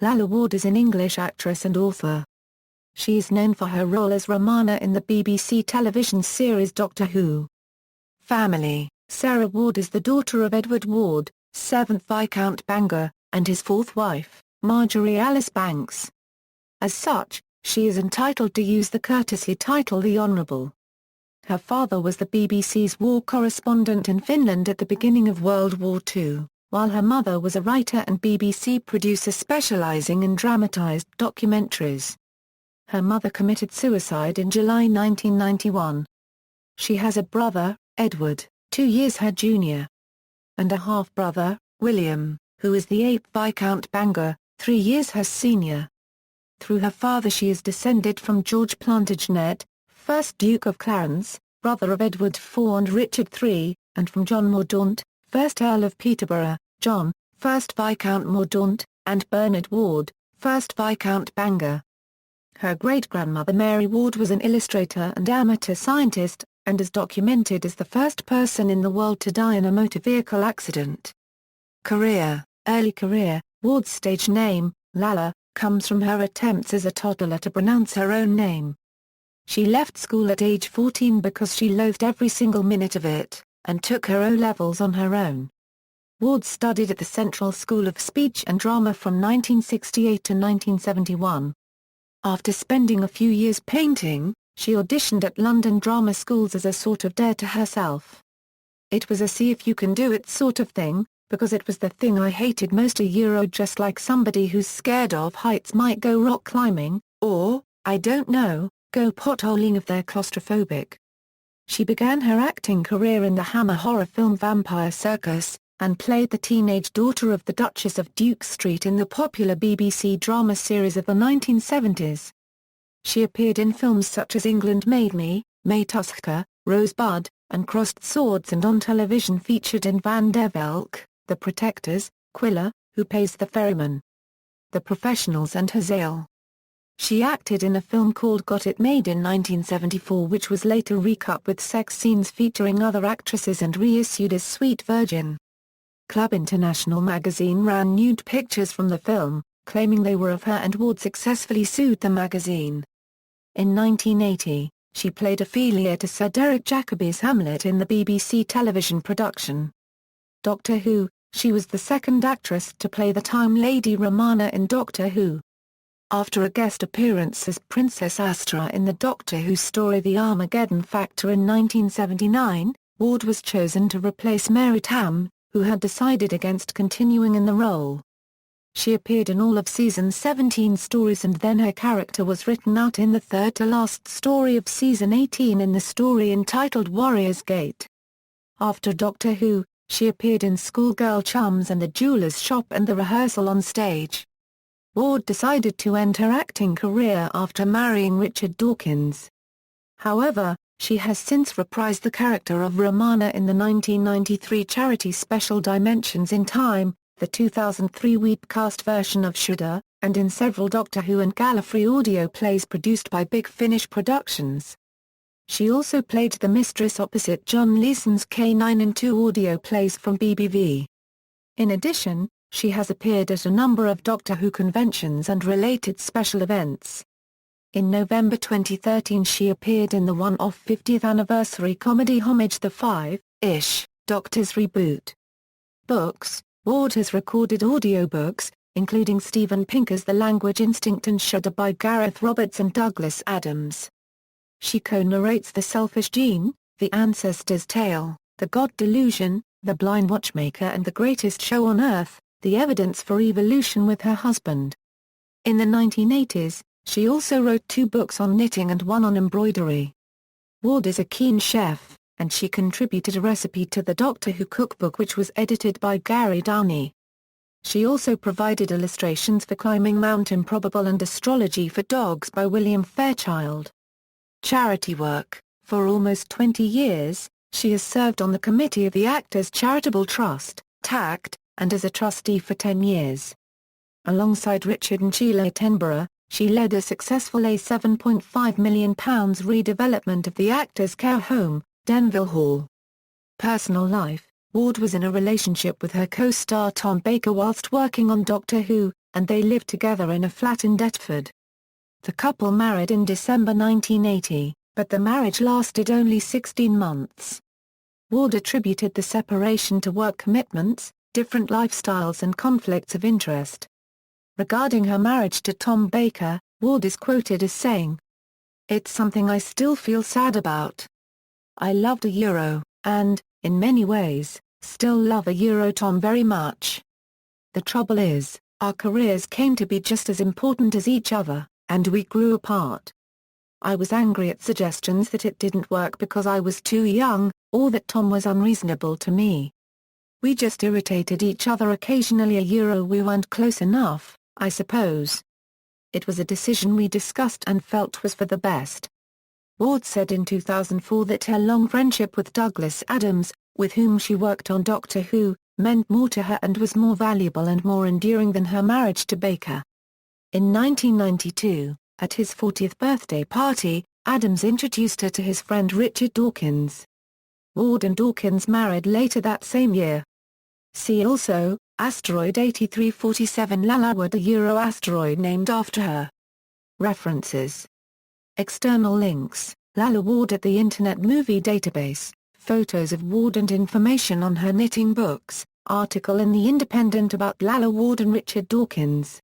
Lalla Ward is an English actress and author. She is known for her role as Romana in the BBC television series Doctor Who. Family: Sarah Ward is the daughter of Edward Ward, 7th Viscount Bangor, and his fourth wife, Marjorie Alice Banks. As such, she is entitled to use the courtesy title The Honourable. Her father was the BBC's war correspondent in Finland at the beginning of World War II, while her mother was a writer and BBC producer specialising in dramatised documentaries. Her mother committed suicide in July 1991. She has a brother, Edward, 2 years her junior, and a half-brother, William, who is the 8th Viscount Bangor, 3 years her senior. Through her father she is descended from George Plantagenet, 1st Duke of Clarence, brother of Edward IV and Richard III, and from John Mordaunt, 1st Earl of Peterborough, John, 1st Viscount Mordaunt, and Bernard Ward, 1st Viscount Bangor. Her great-grandmother Mary Ward was an illustrator and amateur scientist, and is documented as the first person in the world to die in a motor vehicle accident. Career: early career. Ward's stage name, Lalla, comes from her attempts as a toddler to pronounce her own name. She left school at age 14 because she loathed every single minute of it, and took her O-levels on her own. Ward studied at the Central School of Speech and Drama from 1968 to 1971. After spending a few years painting, she auditioned at London drama schools as a sort of dare to herself. It was a see if you can do it sort of thing, because it was the thing I hated most, just like somebody who's scared of heights might go rock climbing, or, I don't know, go potholing if they're claustrophobic. She began her acting career in the Hammer horror film Vampire Circus, and played the teenage daughter of the Duchess of Duke Street in the popular BBC drama series of the 1970s. She appeared in films such as England Made Me, May Tusker, Rosebud, and Crossed Swords, and on television featured in Van der Velk, The Protectors, Quiller, Who Pays the Ferryman, The Professionals, and Hazael. She acted in a film called Got It Made in 1974, which was later recut with sex scenes featuring other actresses and reissued as Sweet Virgin. Club International magazine ran nude pictures from the film, claiming they were of her, and Ward successfully sued the magazine. In 1980, she played Ophelia to Sir Derek Jacobi's Hamlet in the BBC television production Doctor Who. She was the second actress to play the Time Lady Romana in Doctor Who. After a guest appearance as Princess Astra in the Doctor Who story The Armageddon Factor in 1979, Ward was chosen to replace Mary Tamm, who had decided against continuing in the role. She appeared in all of season 17 stories, and then her character was written out in the third-to-last story of season 18 in the story entitled Warrior's Gate. After Doctor Who, she appeared in Schoolgirl Chums and The Jeweller's Shop and The Rehearsal on Stage. Ward decided to end her acting career after marrying Richard Dawkins. However, she has since reprised the character of Romana in the 1993 charity special Dimensions in Time, the 2003 webcast version of Shudder, and in several Doctor Who and Gallifrey audio plays produced by Big Finish Productions. She also played the mistress opposite John Leeson's K9 in 2 audio plays from BBV. In addition, she has appeared at a number of Doctor Who conventions and related special events. In November 2013 she appeared in the one-off 50th anniversary comedy homage The Five-ish Doctors Reboot. Books: Ward has recorded audiobooks, including Steven Pinker's The Language Instinct and Shudder by Gareth Roberts and Douglas Adams. She co-narrates The Selfish Gene, The Ancestor's Tale, The God Delusion, The Blind Watchmaker and The Greatest Show on Earth, The Evidence for Evolution with her husband. In the 1980s, she also wrote 2 books on knitting and 1 on embroidery. Ward is a keen chef, and she contributed a recipe to the Doctor Who cookbook which was edited by Gary Downey. She also provided illustrations for Climbing Mount Improbable and Astrology for Dogs by William Fairchild. Charity work: for almost 20 years, she has served on the committee of the Actors Charitable Trust, TACT, and as a trustee for 10 years. Alongside Richard and Sheila Attenborough, she led a successful £7.5 million redevelopment of the Actors' Care Home, Denville Hall. Personal life: Ward was in a relationship with her co-star Tom Baker whilst working on Doctor Who, and they lived together in a flat in Deptford. The couple married in December 1980, but the marriage lasted only 16 months. Ward attributed the separation to work commitments, different lifestyles and conflicts of interest. Regarding her marriage to Tom Baker, Ward is quoted as saying, "It's something I still feel sad about. I loved and, in many ways, still love Tom very much. The trouble is, our careers came to be just as important as each other, and we grew apart. I was angry at suggestions that it didn't work because I was too young, or that Tom was unreasonable to me. We just irritated each other occasionally. We weren't close enough, I suppose. It was a decision we discussed and felt was for the best." Ward said in 2004 that her long friendship with Douglas Adams, with whom she worked on Doctor Who, meant more to her and was more valuable and more enduring than her marriage to Baker. In 1992, at his 40th birthday party, Adams introduced her to his friend Richard Dawkins. Ward and Dawkins married later that same year. See also, Asteroid 8347 Lalla Ward, a asteroid named after her. References. External links: Lalla Ward at the Internet Movie Database, photos of Ward and information on her knitting books, article in The Independent about Lalla Ward and Richard Dawkins.